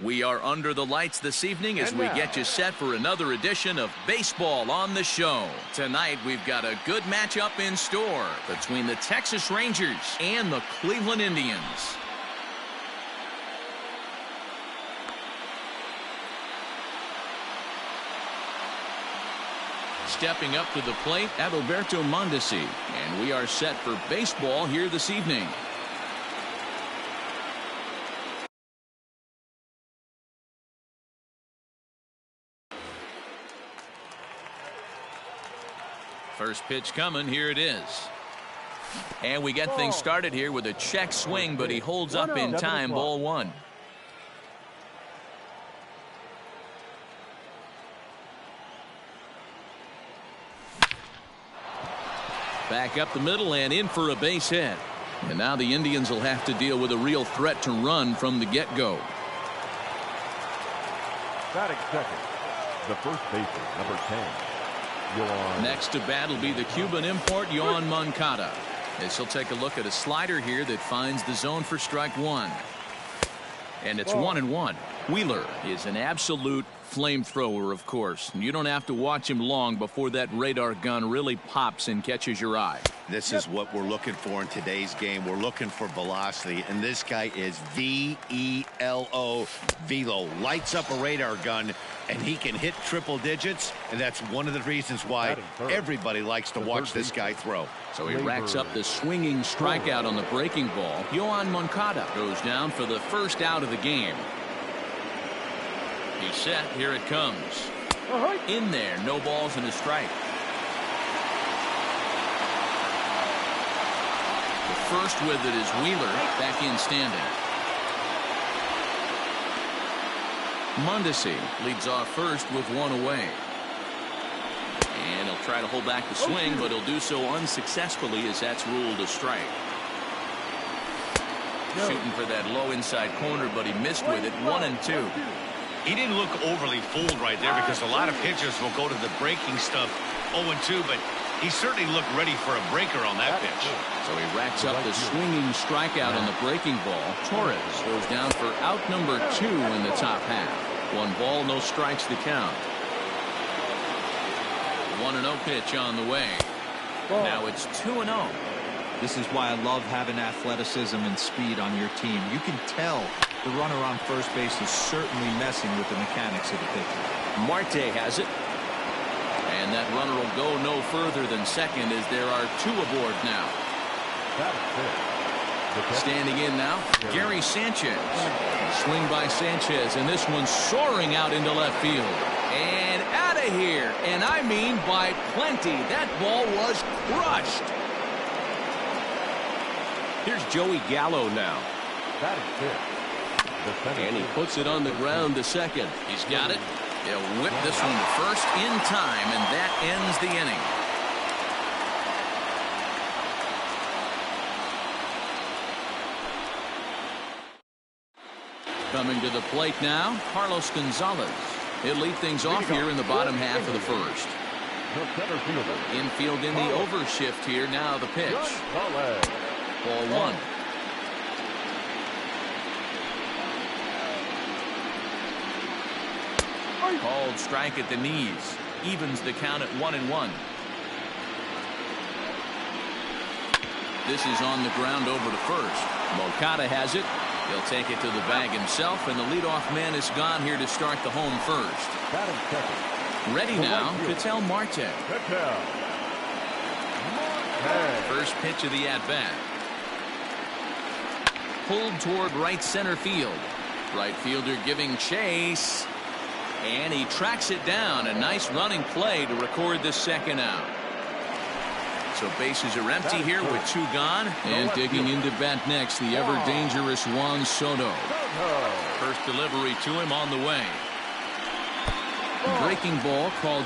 We are under the lights this evening as we get you set for another edition of Baseball on the Show. Tonight, we've got a good matchup in store between the Texas Rangers and the Cleveland Indians. Stepping up to the plate, Adalberto Mondesi, and we are set for baseball here this evening. First pitch coming, here it is. And we get things started here with a check swing, but he holds up in time, ball one. Back up the middle and in for a base hit. And now the Indians will have to deal with a real threat to run from the get-go. Batting second, the first baseman, number 10. Next to bat will be the Cuban import, Yoán Moncada. As he'll take a look at a slider here that finds the zone for strike one. And it's 1-1. Wheeler is an absolute flamethrower, of course. You don't have to watch him long before that radar gun really pops and catches your eye. This is what we're looking for in today's game. We're looking for velocity, and this guy is V-E-L-O, velo. Lights up a radar gun, and he can hit triple digits, and that's one of the reasons why everybody likes to watch this guy throw. So he racks up the swinging strikeout on the breaking ball. Yoán Moncada goes down for the first out of the game. He's set. Here it comes. In there. No balls and a strike. The first with it is Wheeler. Back in standing. Mondesi leads off first with one away. And he'll try to hold back the swing, but he'll do so unsuccessfully as that's ruled a strike. Shooting for that low inside corner, but he missed with it. 1-2. He didn't look overly fooled right there because a lot of pitchers will go to the breaking stuff 0-2, but he certainly looked ready for a breaker on that pitch. So he racks up the swinging strikeout on the breaking ball. Torres goes down for out number 2 in the top half. 1 ball, no strikes to count. 1-0 pitch on the way. Now it's 2-0. This is why I love having athleticism and speed on your team. You can tell the runner on first base is certainly messing with the mechanics of the pitcher. Marte has it. And that runner will go no further than second as there are 2 aboard now. Standing in now, Gary Sanchez. Swing by Sanchez, and this one's soaring out into left field. And out of here. And I mean by plenty. That ball was crushed. Here's Joey Gallo now. And he puts it on the ground to second. He's got it. He'll whip this one to first in time, and that ends the inning. Coming to the plate now, Carlos Gonzalez. He'll lead things off here in the bottom half of the first. Infield in the overshift here. Now the pitch. Ball 1. Called strike at the knees. Evens the count at 1-1. This is on the ground over to first. Moncada has it. He'll take it to the bag himself, and the leadoff man is gone here to start the home first. Ready now, Ketel Marte. First pitch of the at-bat. Pulled toward right center field. Right fielder giving chase. And he tracks it down. A nice running play to record the second out. So bases are empty here with 2 gone. And digging into bat next, the ever-dangerous Juan Soto. First delivery to him on the way. Breaking ball called.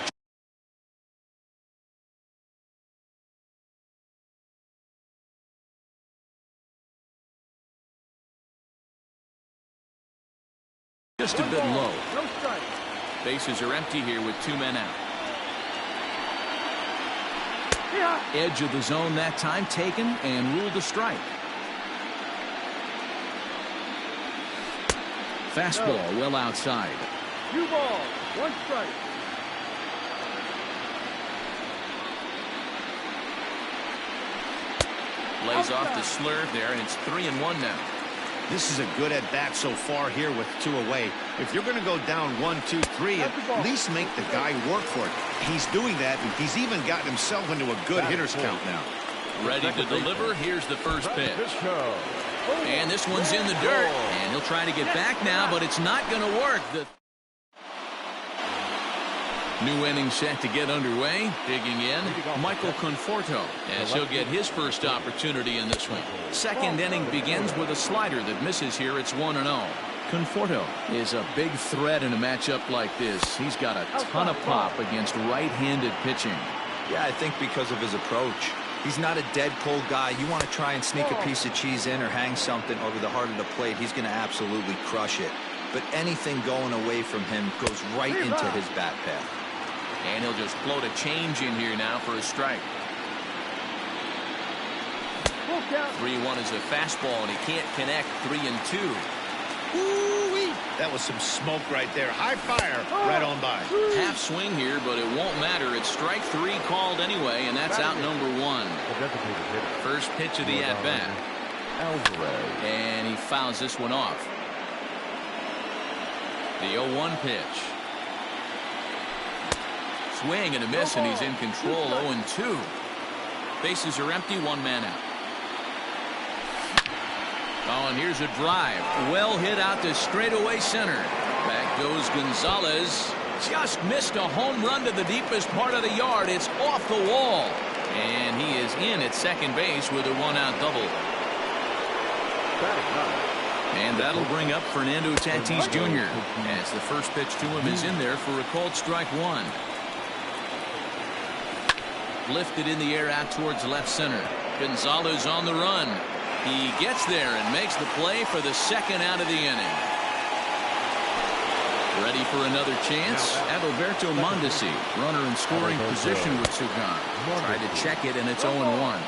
Just a bit low. Bases are empty here with 2 men out. Edge of the zone that time taken and ruled a strike. Fastball well outside. 2 balls, 1 strike. Lays off the slurve there, and it's 3-1 now. This is a good at-bat so far here with 2 away. If you're going to go down 1, 2, 3, at least make the guy work for it. He's doing that, and he's even gotten himself into a good hitter's count now. Ready to deliver. Here's the first pitch. And this one's in the dirt. And he'll try to get back now, but it's not going to work. The new inning set to get underway. Digging in, Michael Conforto, as he'll get his first opportunity in this one. Second inning begins with a slider that misses here. It's 1-0. Conforto is a big threat in a matchup like this. He's got a ton of pop against right-handed pitching. Yeah, I think because of his approach. He's not a dead cold guy. You want to try and sneak a piece of cheese in or hang something over the heart of the plate, he's going to absolutely crush it. But anything going away from him goes right into his bat path. And he'll just float a change in here now for a strike. 3-1 is a fastball, and he can't connect. 3-2. Ooh-wee. That was some smoke right there. High fire right on by. Half swing here, but it won't matter. It's strike 3 called anyway, and that's out number 1. First pitch of the at-bat. And he fouls this one off. The 0-1 pitch. Swing and a miss, and he's in control. 0-2. Bases are empty. 1 man out. Oh, and here's a drive. Well hit out to straightaway center. Back goes Gonzalez. Just missed a home run to the deepest part of the yard. It's off the wall. And he is in at second base with a 1-out double. And that'll bring up Fernando Tatis Jr. as the first pitch to him is in there for a called strike 1. Lifted in the air out towards left center. Gonzalez on the run. He gets there and makes the play for the second out of the inning. Ready for another chance? Adalberto Mondesi, runner in scoring position with Sugan. Tried to check it, and it's 0-1.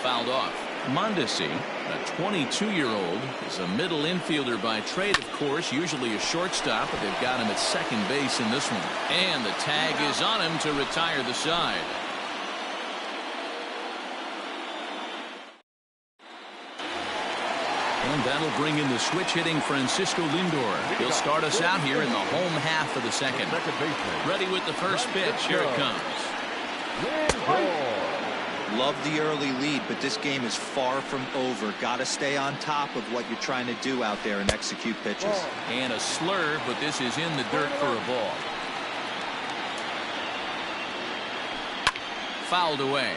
Fouled off. Mondesi, a 22-year-old, is a middle infielder by trade, of course, usually a shortstop, but they've got him at second base in this one. And the tag is on him to retire the side. And that'll bring in the switch hitting Francisco Lindor. He'll start us out here in the home half of the second. Ready with the first pitch. Here it comes. Love the early lead, but this game is far from over. Got to stay on top of what you're trying to do out there and execute pitches. And a slurve, but this is in the dirt for a ball. Fouled away.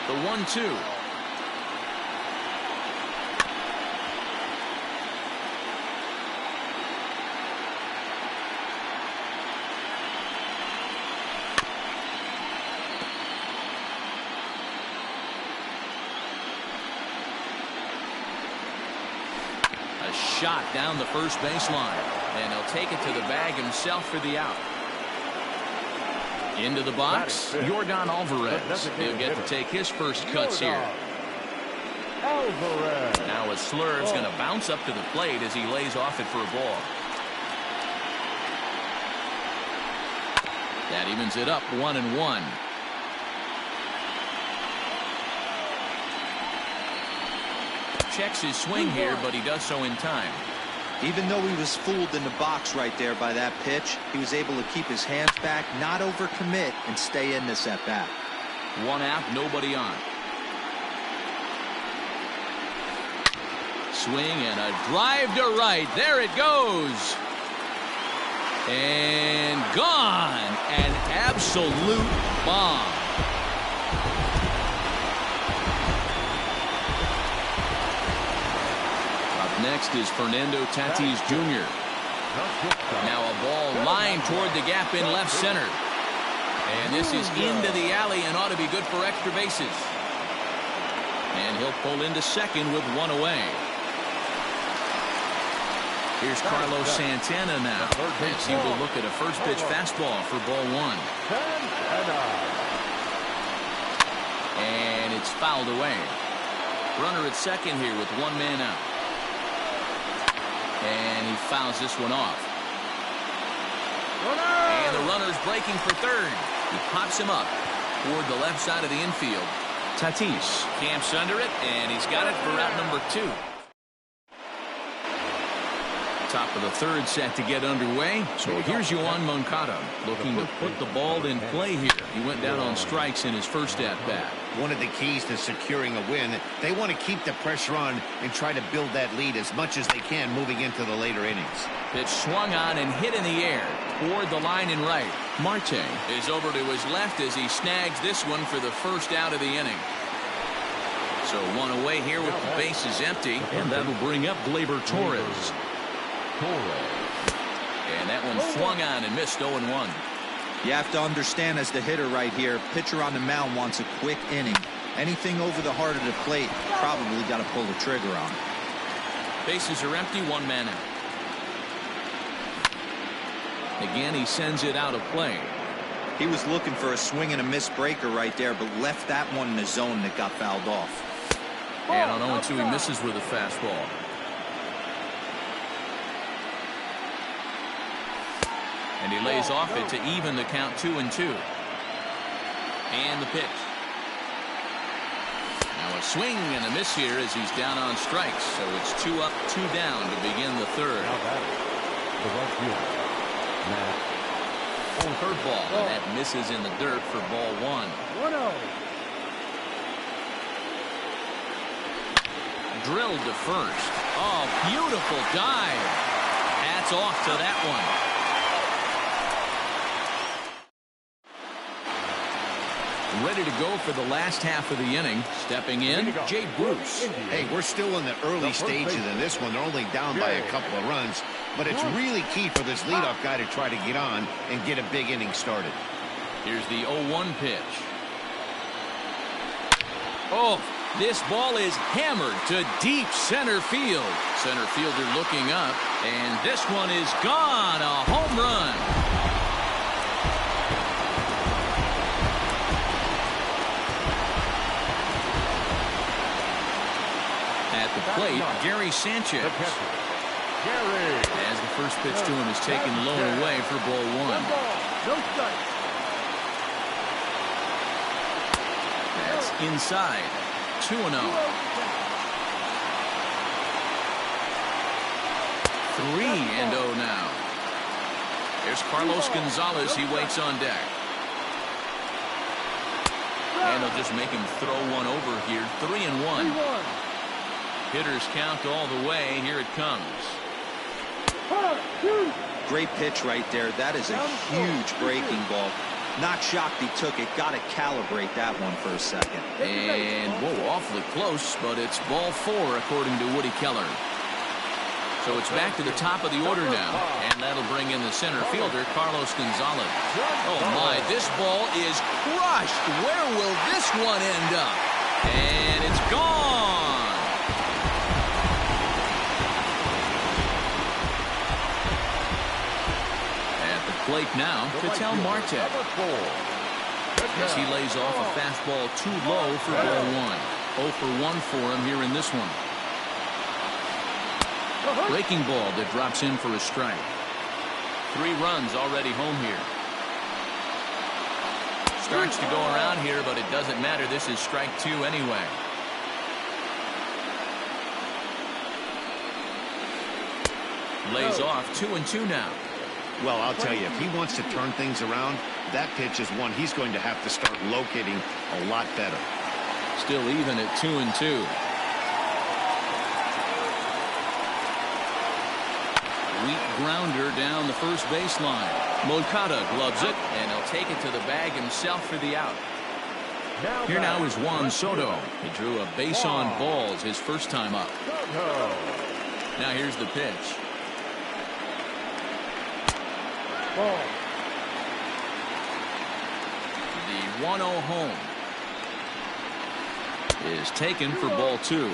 The 1-2. Shot down the first baseline, and he'll take it to the bag himself for the out. Into the box, Yordan Alvarez. He'll get to take his first cuts here. Now a slurve's going to bounce up to the plate as he lays off it for a ball. That evens it up 1-1. Checks his swing here, but he does so in time. Even though he was fooled in the box right there by that pitch, he was able to keep his hands back, not overcommit, and stay in this at bat. 1 out, nobody on. Swing and a drive to right. There it goes. And gone. An absolute bomb. Next is Fernando Tatis Jr. Now a ball lined toward the gap in left center. And this is into the alley and ought to be good for extra bases. And he'll pull into second with 1 away. Here's Carlos Santana now as he will look at a first pitch fastball for ball 1. And it's It's fouled away. Runner at second here with one man out. And he fouls this one off. And the runner's breaking for third. He pops him up toward the left side of the infield. Tatis camps under it, and he's got it for route number 2. Top of the third set to get underway. So here's Yoan Moncada looking to put the ball in play here. He went down on strikes in his first at-bat. One of the keys to securing a win, they want to keep the pressure on and try to build that lead as much as they can moving into the later innings. Pitch swung on and hit in the air toward the line and right. Marte is over to his left as he snags this one for the first out of the inning. So one away here with the bases empty, and that'll bring up Gleyber Torres. And that one swung on and missed 0-1. You have to understand, as the hitter right here, pitcher on the mound wants a quick inning. Anything over the heart of the plate, probably got to pull the trigger on. Bases are empty, one man out. Again, he sends it out of play. He was looking for a swing and a miss breaker right there, but left that one in the zone that got fouled off. And on 0-2, he misses with a fastball. And he lays off it to even the count 2-2. And the pitch. Now a swing and a miss here as he's down on strikes. So it's 2 up, 2 down to begin the third. The right fielder, Matt. Third ball, and that misses in the dirt for ball 1. 1-0. Drilled to first. Oh, beautiful dive. Hats off to that one. Ready to go for the last half of the inning. Stepping in, Jay Bruce. Hey, we're still in the early stages of this one. They're only down by a couple of runs. But it's really key for this leadoff guy to try to get on and get a big inning started. Here's the 0-1 pitch. Oh, this ball is hammered to deep center field. Center fielder looking up. And this one is gone. A home run. At the plate, Gary Sanchez. As the first pitch to him is taken low and away for ball 1. That's inside. 2-0. 3-0 now. There's Carlos Gonzalez. He waits on deck. And they'll just make him throw one over here. 3-1. Hitters count all the way. Here it comes. Great pitch right there. That is a huge breaking ball. Not shocked he took it. Got to calibrate that one for a second. And, whoa, awfully close, but it's ball 4 according to Woody Keller. So it's back to the top of the order now, and that'll bring in the center fielder, Carlos Gonzalez. Oh, my, this ball is crushed. Where will this one end up? And it's gone. Plate now, Ketel Marte. As he lays off a fastball too low for ball 1. 0 for 1 for him here in this one. Breaking ball that drops in for a strike. 3 runs already home here. Starts to go around here, but it doesn't matter. This is strike 2 anyway. Lays off 2-2 now. Well, I'll tell you, if he wants to turn things around, that pitch is one he's going to have to start locating a lot better. Still even at 2-2. Weak grounder down the first baseline. Moncada gloves it, and he'll take it to the bag himself for the out. Here now is Juan Soto. He drew a base on balls his first time up. Now here's the pitch. The 1-0 home is taken for ball 2.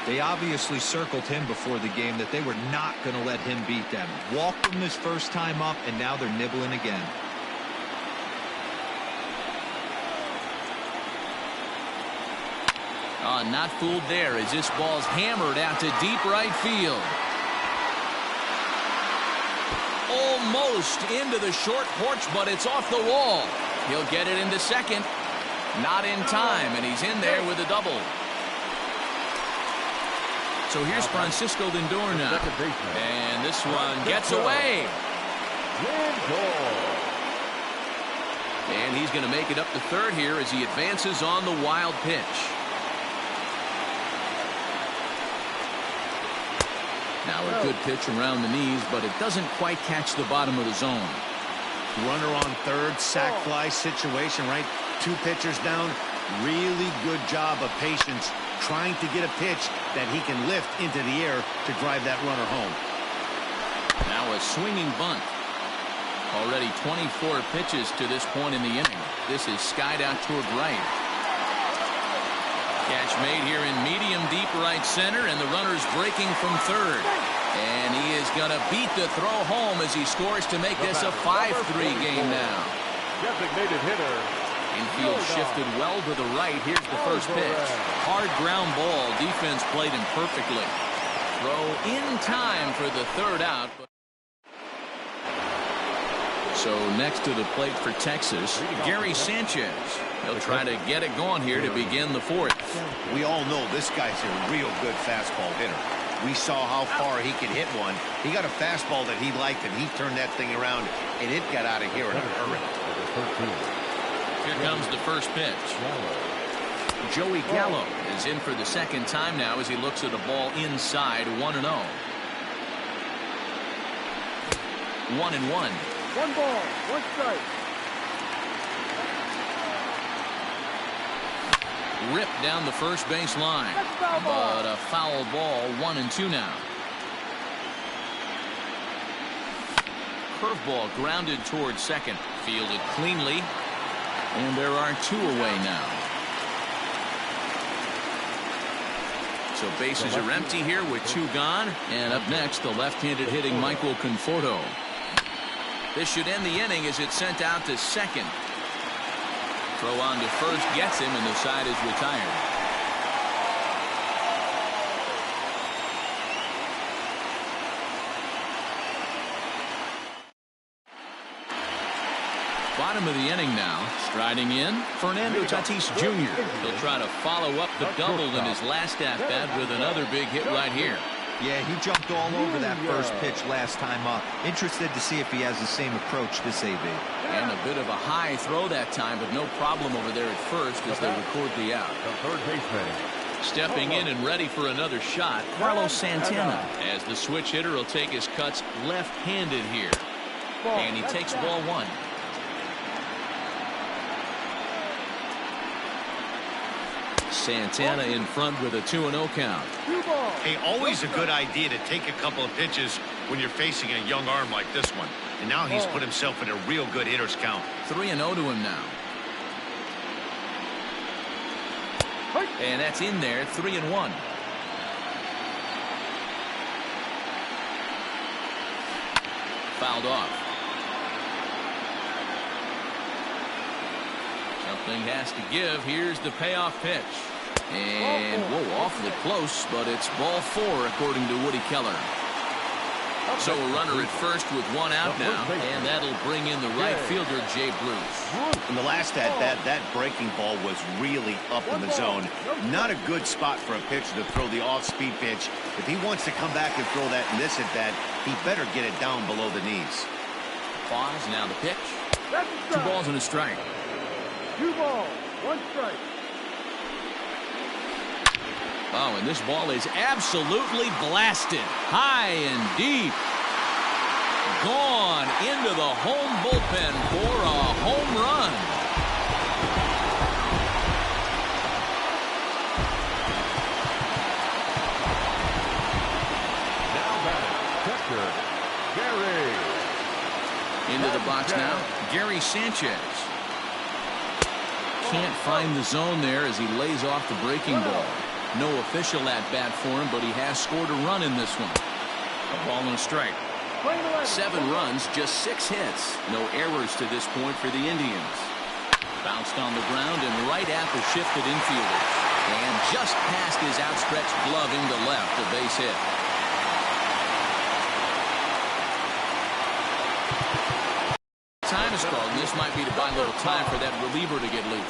They obviously circled him before the game that they were not going to let him beat them. Walked him his first time up, and now they're nibbling again. Not fooled there as this ball's hammered out to deep right field. Almost into the short porch, but it's off the wall. He'll get it into second. Not in time, and he's in there with a double. So here's Francisco Lindor now. And this one gets away. And he's going to make it up to third here as he advances on the wild pitch. Now a good pitch around the knees, but it doesn't quite catch the bottom of the zone. Runner on third, sac fly situation, right? 2 pitchers down. Really good job of patience trying to get a pitch that he can lift into the air to drive that runner home. Now a swinging bunt. Already 24 pitches to this point in the inning. This is skied out toward right. Catch made here in medium deep right center, and the runner's breaking from third. And he is going to beat the throw home as he scores to make this a 5-3 game now. Designated hitter. Infield shifted well to the right. Here's the first pitch. Hard ground ball. Defense played him perfectly. Throw in time for the third out. So next to the plate for Texas, Gary Sanchez. He'll try to get it going here to begin the fourth. We all know this guy's a real good fastball hitter. We saw how far he could hit one. He got a fastball that he liked, and he turned that thing around, and it got out of here in a hurry. Here comes the first pitch. Joey Gallo is in for the second time now as he looks at a ball inside 1-0. 1-1. 1 ball, 1 strike. Ripped down the first base line, but a foul ball. 1-2 now. Curveball grounded towards second, fielded cleanly, and there are 2 away now. So bases are empty here with 2 gone, and up next the left-handed hitting Michael Conforto. This should end the inning as it's sent out to second. Throw on to first gets him, and the side is retired. Bottom of the inning now. Striding in, Fernando Tatis Jr. He'll try to follow up the double in his last at-bat with another big hit right here. Yeah, he jumped all over that first pitch last time up. Interested to see if he has the same approach this AB. And a bit of a high throw that time, but no problem over there at first as they record the out. The third baseman. Stepping in and ready for another shot, Carlos Santana, as the switch hitter will take his cuts left-handed here. And he takes ball 1. Santana in front with a 2-0 count. Hey, always a good idea to take a couple of pitches when you're facing a young arm like this one. And now he's put himself in a real good hitter's count. 3-0 to him now. And that's in there, 3-1. Fouled off. Something has to give. Here's the payoff pitch. And, whoa, awfully close, but it's ball 4 according to Woody Keller. So a runner at first with 1 out now, and that'll bring in the right fielder, Jay Bruce. In the last at-bat, that breaking ball was really up in the zone. Not a good spot for a pitcher to throw the off-speed pitch. If he wants to come back and throw that in this at-bat, he better get it down below the knees. Pause, now the pitch. 2 balls and a strike. 2 balls, 1 strike. Oh, and this ball is absolutely blasted. High and deep. Gone into the home bullpen for a home run. Now batting, catcher, Gary. Into the box now, Gary Sanchez. Can't find the zone there as he lays off the breaking ball. No official at-bat for him, but he has scored a run in this one. A ball and a strike. 7 runs, just 6 hits. No errors to this point for the Indians. Bounced on the ground and right at the shifted infielders. And just past his outstretched glove into left, a base hit. Time is called, and this might be to buy a little time for that reliever to get loose.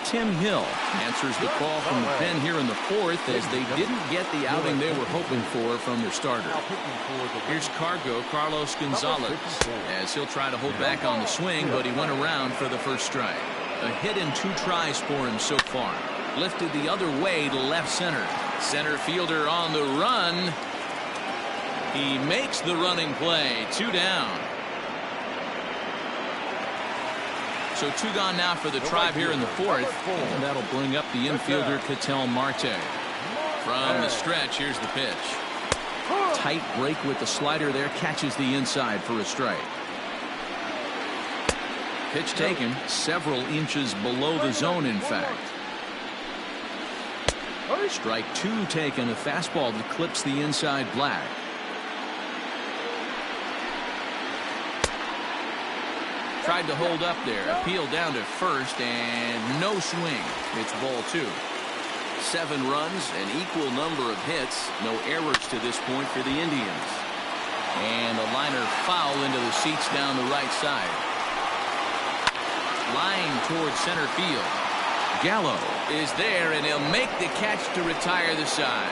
Tim Hill answers the call from the pen here in the fourth as they didn't get the outing they were hoping for from their starter. Here's Carlos Gonzalez, as he'll try to hold back on the swing, but he went around for the first strike. A hit in 2 tries for him so far. Lifted the other way to left center. Center fielder on the run. He makes the running play. 2 down. So 2 gone now for the Tribe here in the fourth. And that'll bring up the infielder Ketel Marte. From the stretch, here's the pitch. Tight break with the slider there. Catches the inside for a strike. Pitch taken several inches below the zone, in fact. Strike 2 taken. A fastball that clips the inside black. Tried to hold up there. Appeal down to first, and no swing. It's ball 2. 7 runs, an equal number of hits. No errors to this point for the Indians. And a liner foul into the seats down the right side. Line towards center field. Gallo is there, and he'll make the catch to retire the side.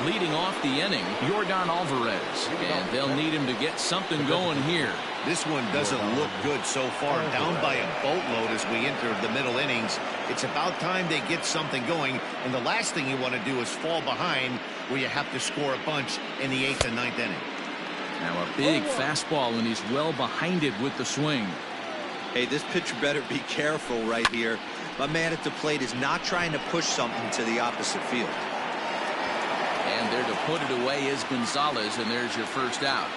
Leading off the inning, Yordan Alvarez, and they'll need him to get something going here. This one doesn't look good so far. Down by a boatload as we enter the middle innings. It's about time they get something going, and the last thing you want to do is fall behind where you have to score a bunch in the 8th and 9th inning. Now a big fastball, and he's well behind it with the swing. Hey, this pitcher better be careful right here. My man at the plate is not trying to push something to the opposite field. And there to put it away is Gonzalez, and there's your first out.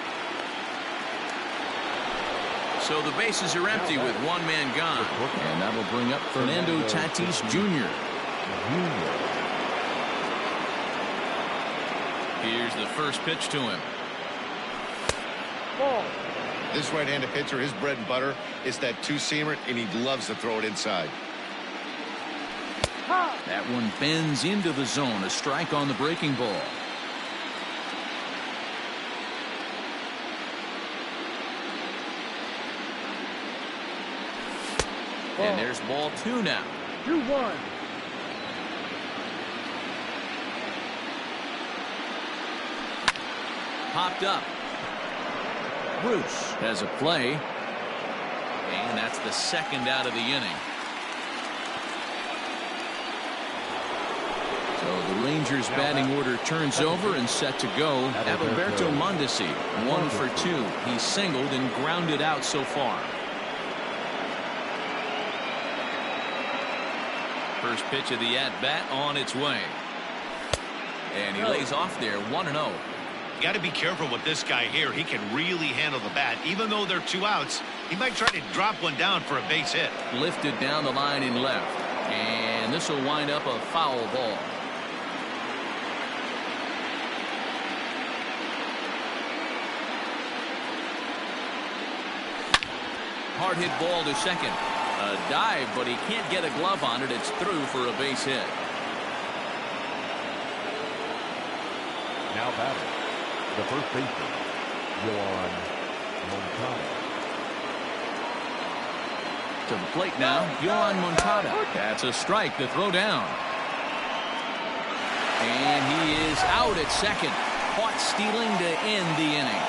So the bases are empty with 1 man gone. And that'll bring up Fernando Tatis Jr. Here's the first pitch to him. This right-handed pitcher, his bread and butter is that 2-seamer, and he loves to throw it inside. That one bends into the zone. A strike on the breaking ball. And there's ball 2 now. 2-1. Popped up. Bruce has a play. And that's the second out of the inning. So the Rangers batting order turns over and set to go. Adalberto Mondesi, 1 for 2. He's singled and grounded out so far. First pitch of the at-bat on its way. And he lays off there, 1-0. Got to be careful with this guy here. He can really handle the bat. Even though they're 2 outs, he might try to drop one down for a base hit. Lifted down the line in left. And this will wind up a foul ball. Hard hit ball to second. A dive, but he can't get a glove on it. It's through for a base hit. Now batting, the first baseman, Yoan Moncada. To the plate now, Yoan Moncada. That's a strike to throw down. And he is out at second. Caught stealing to end the inning.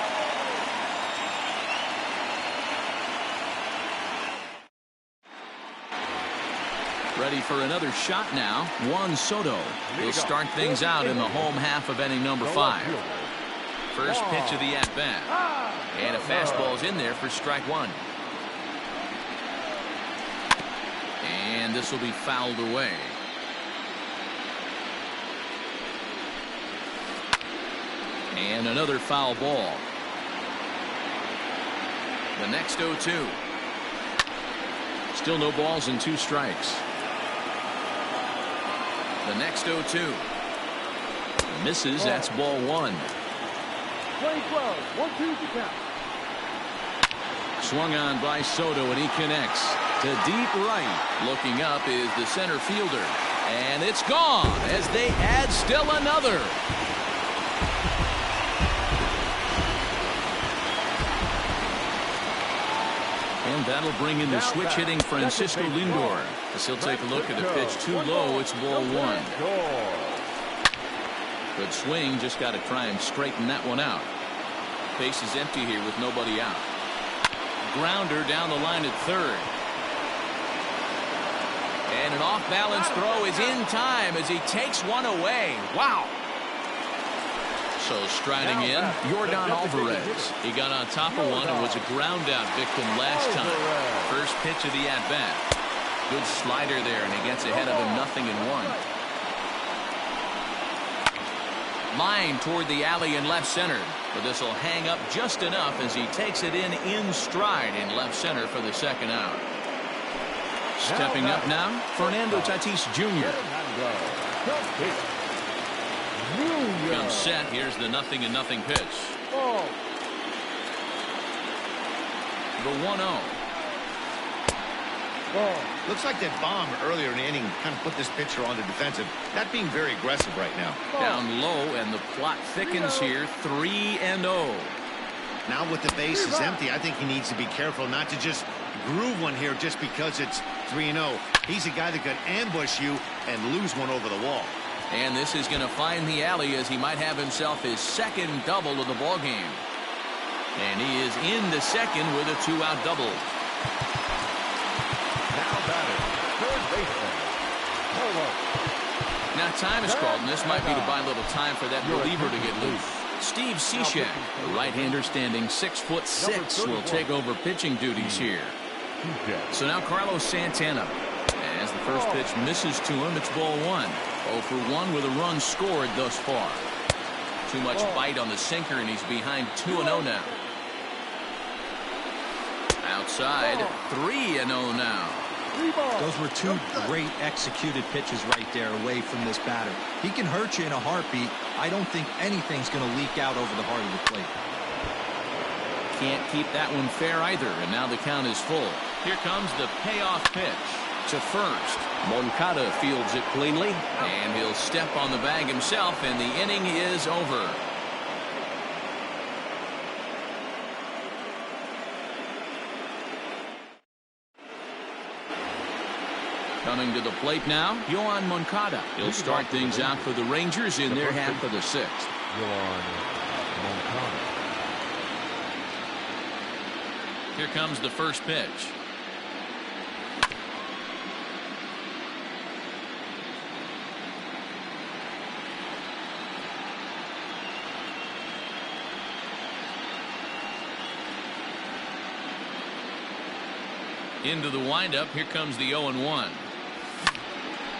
Ready for another shot now. Juan Soto will start things out in the home half of inning number 5. First pitch of the at-bat. And a fastball's in there for strike 1. And this will be fouled away. And another foul ball. The next 0-2. Still no balls and 2 strikes. The next 0-2. Misses. That's ball 1. 20-12. 1-2 to count. Swung on by Soto, and he connects to deep right. Looking up is the center fielder. And it's gone as they add still another. And that'll bring in the switch-hitting Francisco Lindor. As he'll take a look at the pitch too low. It's ball one. Good swing. Just got to try and straighten that one out. Base is empty here with nobody out. Grounder down the line at third. And an off-balance throw is in time as he takes one away. Wow. So striding in, Yordan Alvarez. He got on top of one and was a ground-out victim last time. First pitch of the at-bat. Good slider there, and he gets ahead of him 0-1. Line toward the alley in left center. But this will hang up just enough as he takes it in stride in left center for the second out. Stepping up now, Fernando Tatis Jr. Comes set. Here's the 0-0 pitch. The 1-0. Looks like that bomb earlier in the inning kind of put this pitcher on the defensive. Not being very aggressive right now. Down low, and the plot thickens here. 3-0. Now with the base is empty, I think he needs to be careful not to just groove one here just because it's 3-0. He's a guy that could ambush you and lose one over the wall. And this is going to find the alley as he might have himself his second double of the ball game. And he is in the second with a 2-out double. Now batting, third baseman, Polo. Now time is called, and this might be to buy a little time for that reliever to get loose. Steve Cishek, the right-hander standing 6'6", will take over pitching duties here. So now Carlos Santana. As the first pitch misses to him, it's ball one. 0 for 1 with a run scored thus far. Too much bite on the sinker, and he's behind 2-0 now. Outside, 3-0 now. Those were two great executed pitches right there away from this batter. He can hurt you in a heartbeat. I don't think anything's going to leak out over the heart of the plate. Can't keep that one fair either, and now the count is full. Here comes the payoff pitch to first. Moncada fields it cleanly, and he'll step on the bag himself, and the inning is over. Coming to the plate now, Yoan Moncada. He'll start things out for the Rangers in their half of the sixth. Yoan Moncada. Here comes the first pitch. Into the windup. Here comes the 0-1.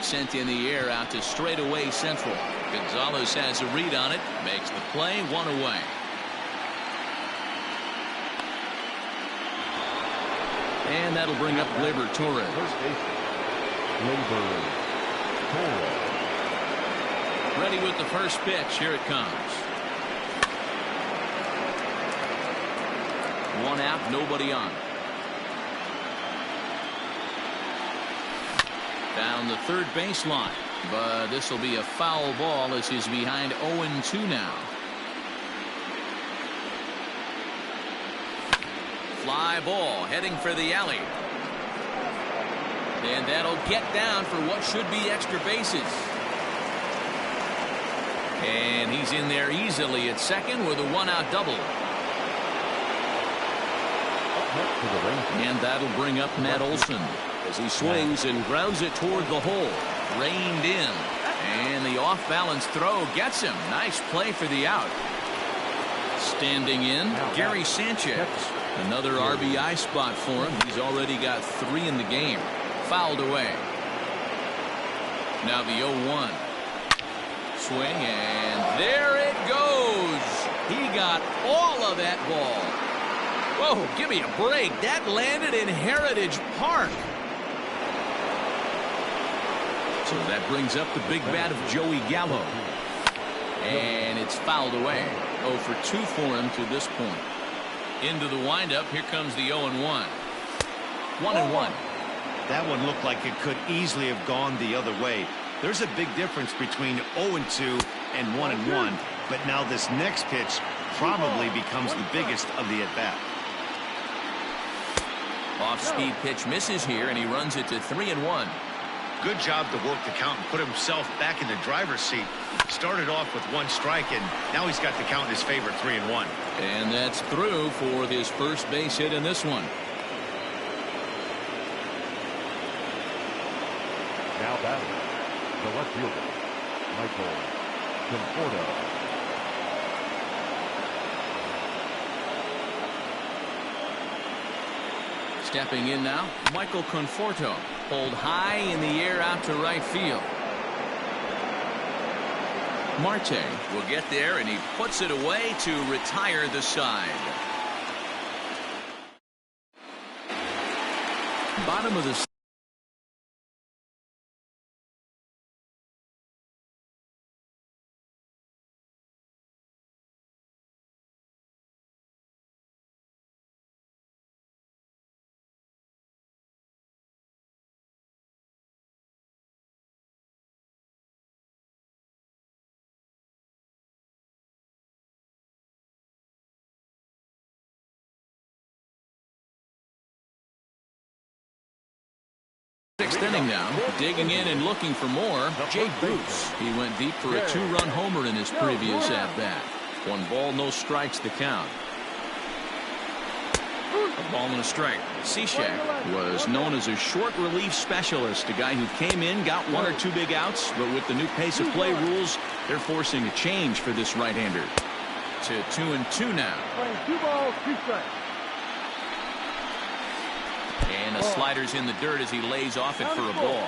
Sent in the air out to straightaway central. Gonzalez has a read on it. Makes the play. One away. And that'll bring up Gleyber Torres. First baseman, Gleyber Torres. Ready with the first pitch. Here it comes. One out, nobody on. Down the third baseline, but this will be a foul ball as he's behind 0-2 now. Fly ball heading for the alley. And that'll get down for what should be extra bases. And he's in there easily at second with a 1-out double. And that'll bring up Matt Olson as he swings and grounds it toward the hole. Reined in. And the off-balance throw gets him. Nice play for the out. Standing in, Gary Sanchez. Another RBI spot for him. He's already got 3 in the game. Fouled away. Now the 0-1. Swing, and there it goes. He got all of that ball. Whoa, give me a break. That landed in Heritage Park. So that brings up the big bat of Joey Gallo. And it's fouled away. 0 for 2 for him to this point. Into the windup. Here comes the 0-1. 1-1. That one looked like it could easily have gone the other way. There's a big difference between 0-2 and 1-1, but now this next pitch probably becomes the biggest of the at-bat. Off-speed pitch misses here, and he runs it to 3-1. Good job to work the count and put himself back in the driver's seat. Started off with 1 strike, and now he's got the count in his favor, 3-1. And that's through for his first base hit in this one. Now batting, the left fielder, Michael Conforto. Stepping in now, Michael Conforto. Pulled high in the air out to right field. Marte will get there, and he puts it away to retire the side. Bottom of the sixth inning now, digging in and looking for more. Jay Bruce. He went deep for a 2-run homer in his previous at-bat. 1 ball, no strikes, the count. A ball and a strike. Cishek was known as a short relief specialist, a guy who came in, got 1 or 2 big outs, but with the new pace of play rules, they're forcing a change for this right-hander. To 2-2 now. 2 balls, 2 strikes. And the slider's in the dirt as he lays off it for a ball.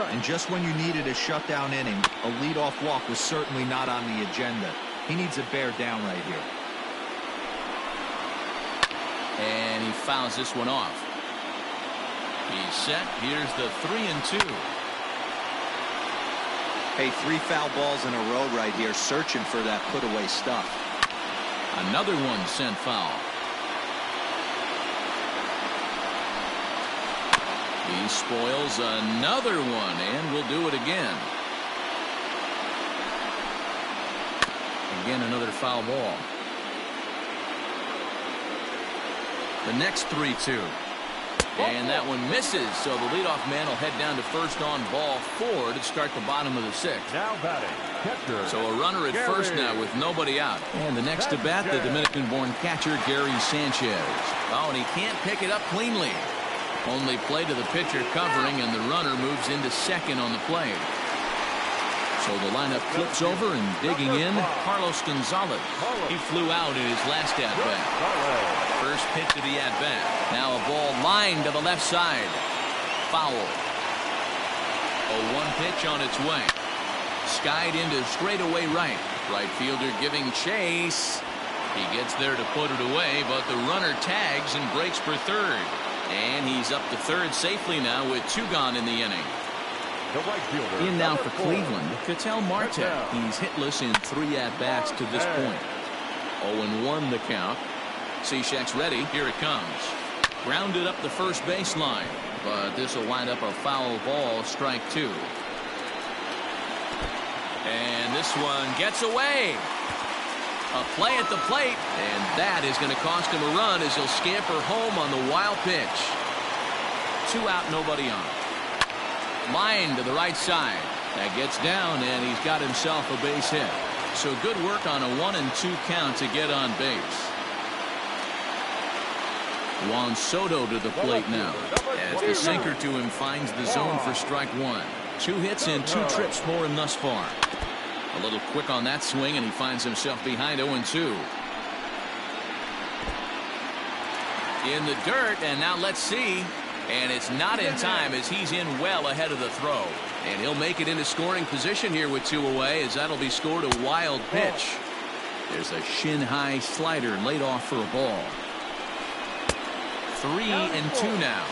And just when you needed a shutdown inning, a leadoff walk was certainly not on the agenda. He needs to bear down right here. And he fouls this one off. He's set. Here's the 3-2. Hey, 3 foul balls in a row right here, searching for that put-away stuff. Another one sent foul. He spoils another one, and will do it again. Again, another foul ball. The next 3-2. And that one misses, so the leadoff man will head down to first on ball 4 to start the bottom of the 6th. Now batting, catcher. So a runner at first now with nobody out. And the next to bat, the Dominican-born catcher, Gary Sanchez. Oh, and he can't pick it up cleanly. Only play to the pitcher covering, and the runner moves into second on the play. So the lineup flips over, and digging in, Carlos Gonzalez. He flew out in his last at-bat. First pitch of the at-bat. Now a ball lined to the left side. Foul. 0-1 pitch on its way. Skied into straightaway right. Right fielder giving chase. He gets there to put it away, but the runner tags and breaks for third. And he's up to third safely now with 2 gone in the inning. The right fielder. In now for Cleveland, Ketel Marte. He's hitless in 3 at-bats to this point. 0-1 the count. Cishek's ready. Here it comes. Grounded up the first baseline, but this will wind up a foul ball, strike 2. And this one gets away. A play at the plate, and that is going to cost him a run as he'll scamper home on the wild pitch. 2 out, nobody on. Line to the right side. That gets down, and he's got himself a base hit. So good work on a 1-2 count to get on base. Juan Soto to the plate now, as the sinker to him finds the zone for strike 1. 2 hits and 2 trips for him thus far. A little quick on that swing, and he finds himself behind 0-2. In the dirt, and now let's see. And it's not in time as he's in well ahead of the throw. And he'll make it into scoring position here with 2 away, as that'll be scored a wild pitch. There's a shin-high slider laid off for a ball. 3-2 now.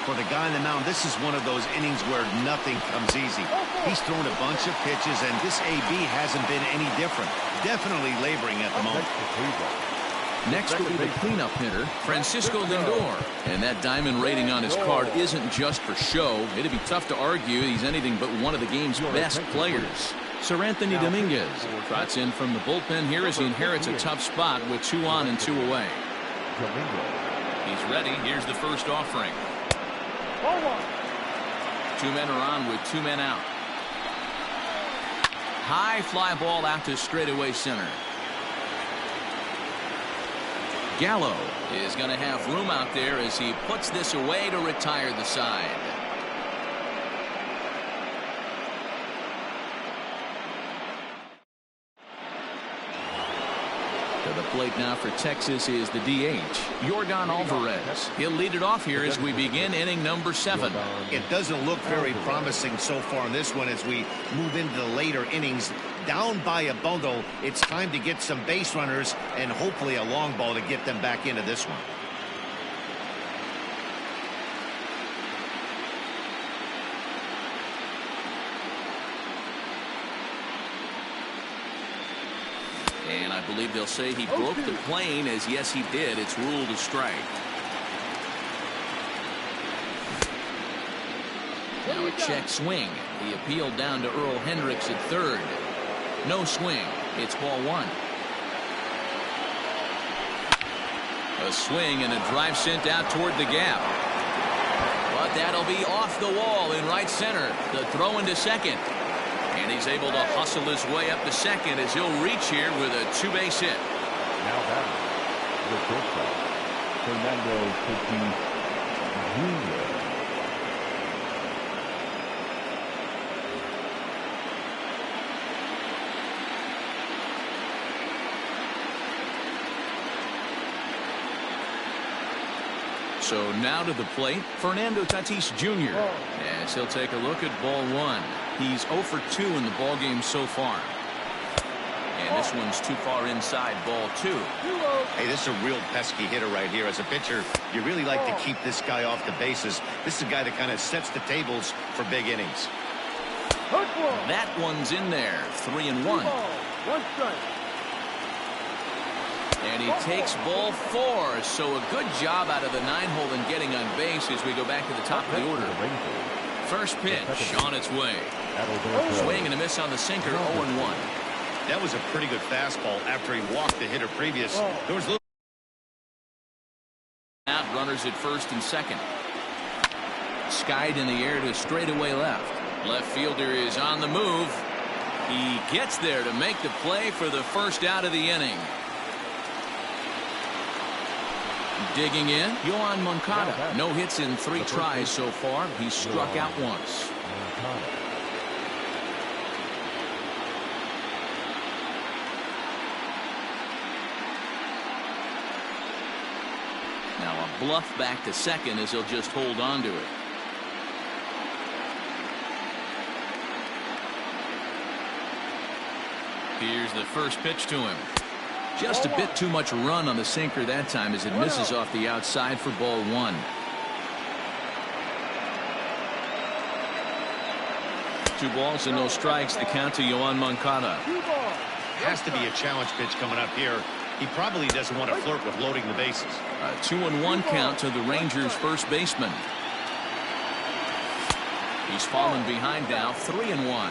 For the guy on the mound, this is one of those innings where nothing comes easy. He's thrown a bunch of pitches, and this AB hasn't been any different. Definitely laboring at the moment. Next will be the cleanup hitter, Francisco Lindor. And that diamond rating on his card isn't just for show. It'd be tough to argue he's anything but one of the game's best players. Sir Anthony Dominguez trots in from the bullpen here as he inherits a tough spot with 2 on and 2 away. He's ready. Here's the first offering. 2 men are on with 2 men out. High fly ball out to straightaway center. Gallo is going to have room out there as he puts this away to retire the side. To the plate now for Texas is the DH, Yordan Alvarez. He'll lead it off here as we begin inning number 7. It doesn't look very promising so far in this one as we move into the later innings. Down by a bundle, it's time to get some base runners and hopefully a long ball to get them back into this one. And I believe they'll say he broke the plane, as yes he did. It's ruled a strike. Now a check swing. The appeal down to Earl Hendricks at third. No swing. It's ball 1. A swing and a drive sent out toward the gap. But that'll be off the wall in right center. The throw into second. And he's able to hustle his way up to second as he'll reach here with a 2-base hit. Now batting, the shortstop, Fernando Tatis Jr. So now to the plate, Fernando Tatis Jr. as he'll take a look at ball 1. He's 0 for 2 in the ball game so far. And this one's too far inside, ball 2. Hey, this is a real pesky hitter right here. As a pitcher, you really like to keep this guy off the bases. This is a guy that kind of sets the tables for big innings. That one's in there, 3-1. And he takes ball 4. So a good job out of the 9-hole in getting on base as we go back to the top of the order. First pitch on its way. Swing and a miss on the sinker, 0-1. That was a pretty good fastball after he walked the hitter previous. There was little out, runners at first and second. Skied in the air to straightaway left. Left fielder is on the move. He gets there to make the play for the first out of the inning. Digging in, Yoan Moncada. No hits in 3 tries so far. He's struck out once. Now a bluff back to second as he'll just hold on to it. Here's the first pitch to him. Just a bit too much run on the sinker that time as it misses off the outside for ball 1. Two balls and no strikes. The count to Yoan Moncada. Has to be a challenge pitch coming up here. He probably doesn't want to flirt with loading the bases. A 2-1 count to the Rangers first baseman. He's fallen behind now, 3-1.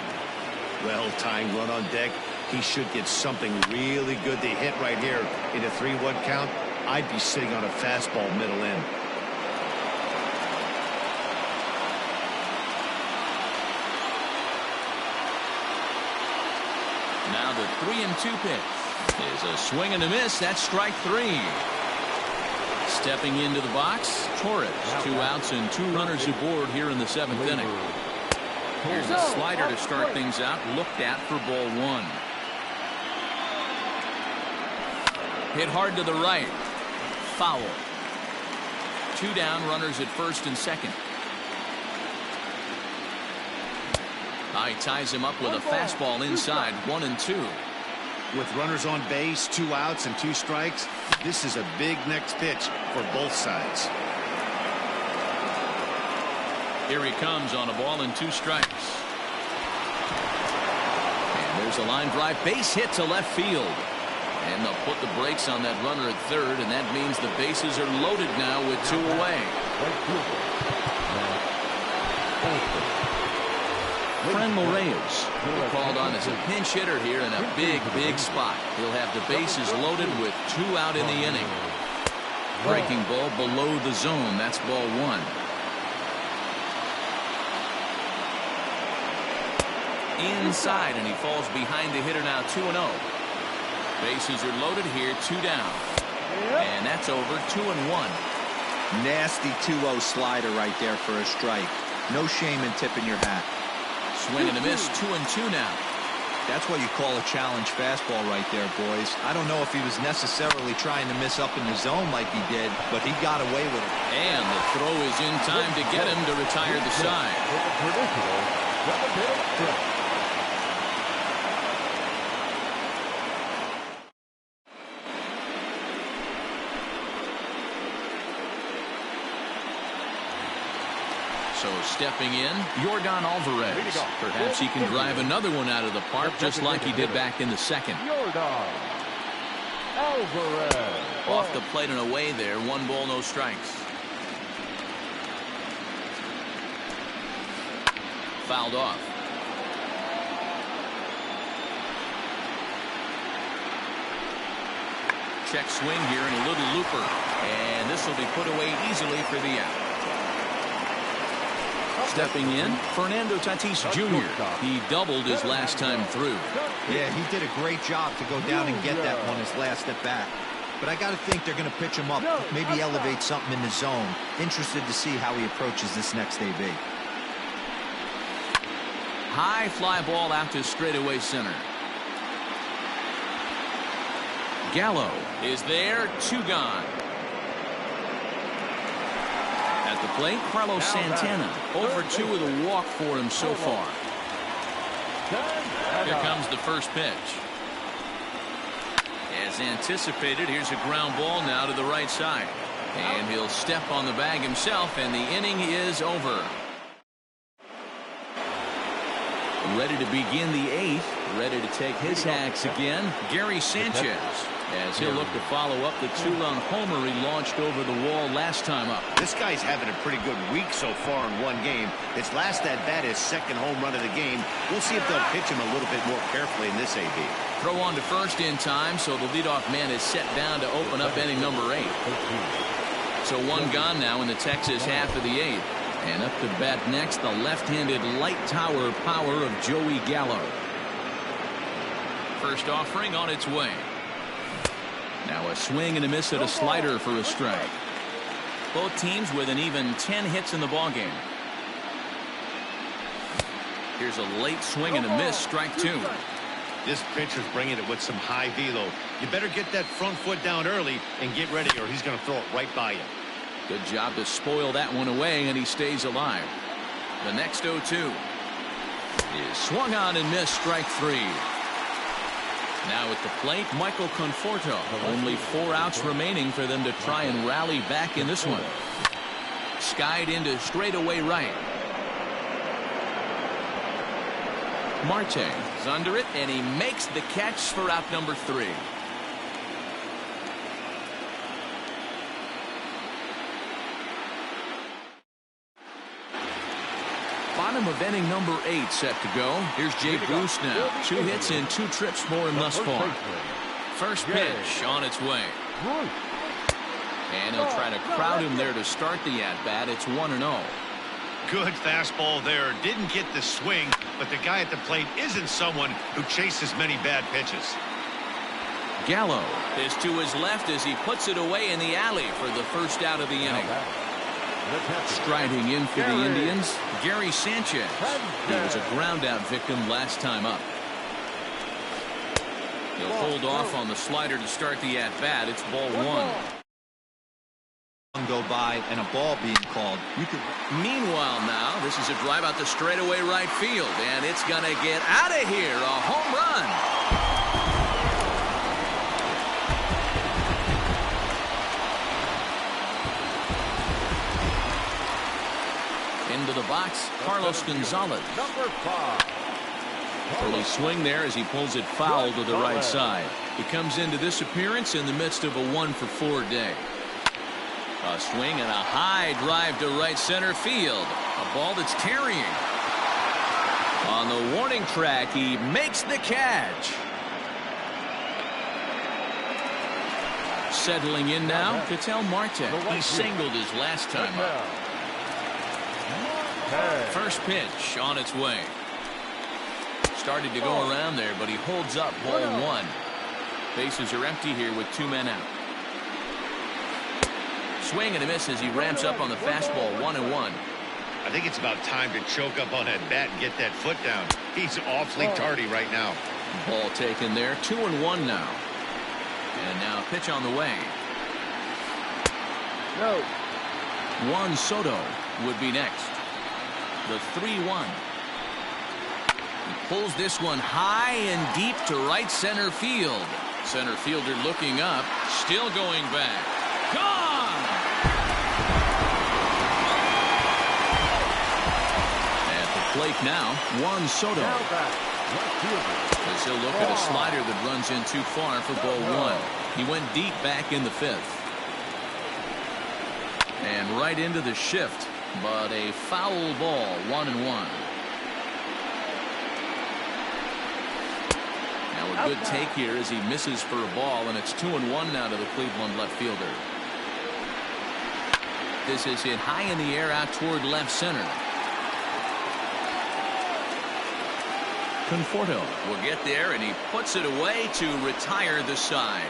Well, tying run on deck. He should get something really good to hit right here in a 3-1 count. I'd be sitting on a fastball middle in. Now the 3-2 pitch is a swing and a miss. That's strike 3. Stepping into the box, Torres. 2 outs and 2 runners aboard here in the 7th inning. Here's a slider to start things out. Looked at for ball 1. Hit hard to the right. Foul. 2 down, runners at first and second. He ties him up with a fastball inside, 1-2. With runners on base, 2 outs and 2 strikes, this is a big next pitch for both sides. Here he comes on a ball and 2 strikes. And there's a line drive base hit to left field. And they'll put the brakes on that runner at third, and that means the bases are loaded now with 2 away. Franmil Reyes called on as a pinch hitter here in a big spot. He'll have the bases loaded with 2 out in the inning. Breaking ball below the zone. That's ball 1. Inside, and he falls behind the hitter now. 2-0. Bases are loaded here. 2 down. And that's over. 2-1. Nasty 2-0 slider right there for a strike. No shame in tipping your hat. Swing and a miss. 2-2 now. That's what you call a challenge fastball right there, boys. I don't know if he was necessarily trying to miss up in the zone like he did, but he got away with it. And the throw is in time to get him to retire the side. So stepping in, Yordan Alvarez. Perhaps he can drive another one out of the park just like he did back in the second. Yordan Alvarez. Off the plate and away there. 1 ball, no strikes. Fouled off. Check swing here and a little looper. And this will be put away easily for the out. Stepping in, Fernando Tatis Jr. He doubled his last time through. Yeah, he did a great job to go down and get that one his last at bat. But I got to think they're going to pitch him up, maybe elevate something in the zone. Interested to see how he approaches this next AB. High fly ball out to straightaway center. Gallo is there. 2 gone. At the plate, Carlos Santana. Over 2 with a walk for him so far. Here comes the first pitch. As anticipated, here's a ground ball now to the right side. And he'll step on the bag himself, and the inning is over. Ready to begin the 8th. Ready to take his hacks again. Gary Sanchez. As he'll look to follow up the 2-run homer he launched over the wall last time up. This guy's having a pretty good week so far in 1 game. His last at bat, his 2nd home run of the game. We'll see if they'll pitch him a little bit more carefully in this AB. Throw on to first in time, so the leadoff man is set down to open up inning number 8. So 1 gone now in the Texas half of the 8th. And up to bat next, the left-handed light tower power of Joey Gallo. First offering on its way. Now a swing and a miss at a slider for a strike. Both teams with an even 10 hits in the ballgame. Here's a late swing and a miss. Strike 2. This pitcher's bringing it with some high velo. You better get that front foot down early and get ready, or he's going to throw it right by you. Good job to spoil that one away, and he stays alive. The next 0-2 is swung on and missed. Strike 3. Now at the plate, Michael Conforto. Only 4 outs remaining for them to try and rally back in this one. Skied into straightaway right. Marte is under it, and he makes the catch for out number 3. Bottom of inning number 8 set to go. Here's Jay Bruce now. 2 hits and 2 trips for him thus far. First pitch on its way. And he'll try to crowd him there to start the at-bat. It's 1-0. Good fastball there. Didn't get the swing, but the guy at the plate isn't someone who chases many bad pitches. Gallo is to his left as he puts it away in the alley for the first out of the inning. Striding in for the Indians, Gary Sanchez. He was a ground-out victim last time up. He'll hold off on the slider to start the at-bat. It's ball 1. Go by and a ball being called. Meanwhile now, this is a drive out the straightaway right field, and it's going to get out of here. A home run. Into the box, Carlos Gonzalez. Number 5. Early swing there as he pulls it foul to the right side. He comes into this appearance in the midst of a 1-for-4 day. A swing and a high drive to right center field. A ball that's carrying. On the warning track, he makes the catch. Settling in now, Ketel Marte. He singled his last time up. First pitch on its way. Started to go around there, but he holds up ball 1. Bases are empty here with 2 men out. Swing and a miss as he ramps up on the fastball. 1-1. I think it's about time to choke up on that bat and get that foot down. He's awfully tardy right now. Ball taken there. 2-1 now. And now pitch on the way. No. Juan Soto would be next. The 3-1. He pulls this one high and deep to right center field. Center fielder looking up, still going back. Gone! At the plate now, Juan Soto. As he'll look at a slider that runs in too far for ball 1. He went deep back in the 5th. And right into the shift, but a foul ball. 1-1. A good take here as he misses for a ball, and it's 2-1 now to the Cleveland left fielder. This is hit high in the air out toward left center. Conforto will get there, and he puts it away to retire the side.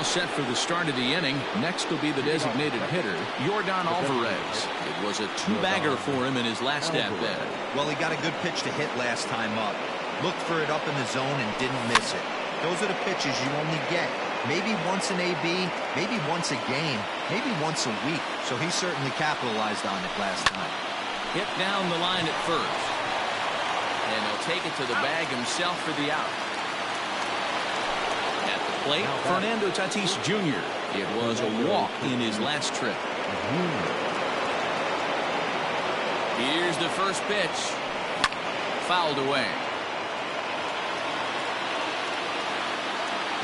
Set for the start of the inning. Next will be the designated hitter, Yordan Alvarez. It was a 2-bagger for him in his last at-bat. Well, he got a good pitch to hit last time up. Looked for it up in the zone and didn't miss it. Those are the pitches you only get. Maybe once an AB, maybe once a game, maybe once a week. So he certainly capitalized on it last time. Hit down the line at first. And he'll take it to the bag himself for the out. Plate, Fernando Tatis Jr. It was a walk in his last trip. Here's the first pitch. Fouled away.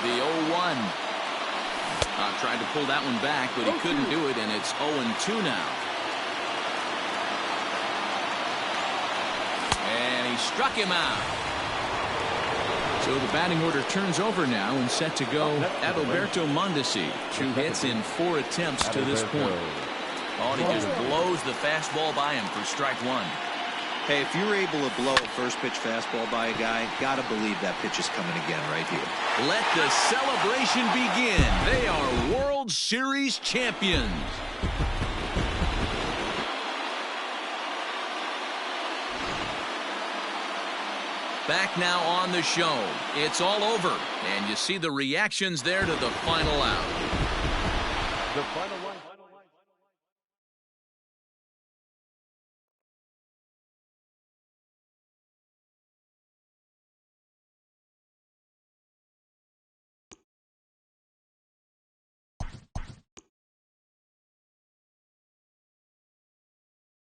The 0-1. Tried to pull that one back, but he couldn't do it, and it's 0-2 now. And he struck him out. So the batting order turns over now and set to go Adalberto Mondesi. 2 hits in 4 attempts to this point. Oh, he just blows the fastball by him for strike 1. Hey, if you're able to blow a first pitch fastball by a guy, gotta believe that pitch is coming again right here. Let the celebration begin. They are World Series champions. Back now on the show. It's all over, and you see the reactions there to the final out. The final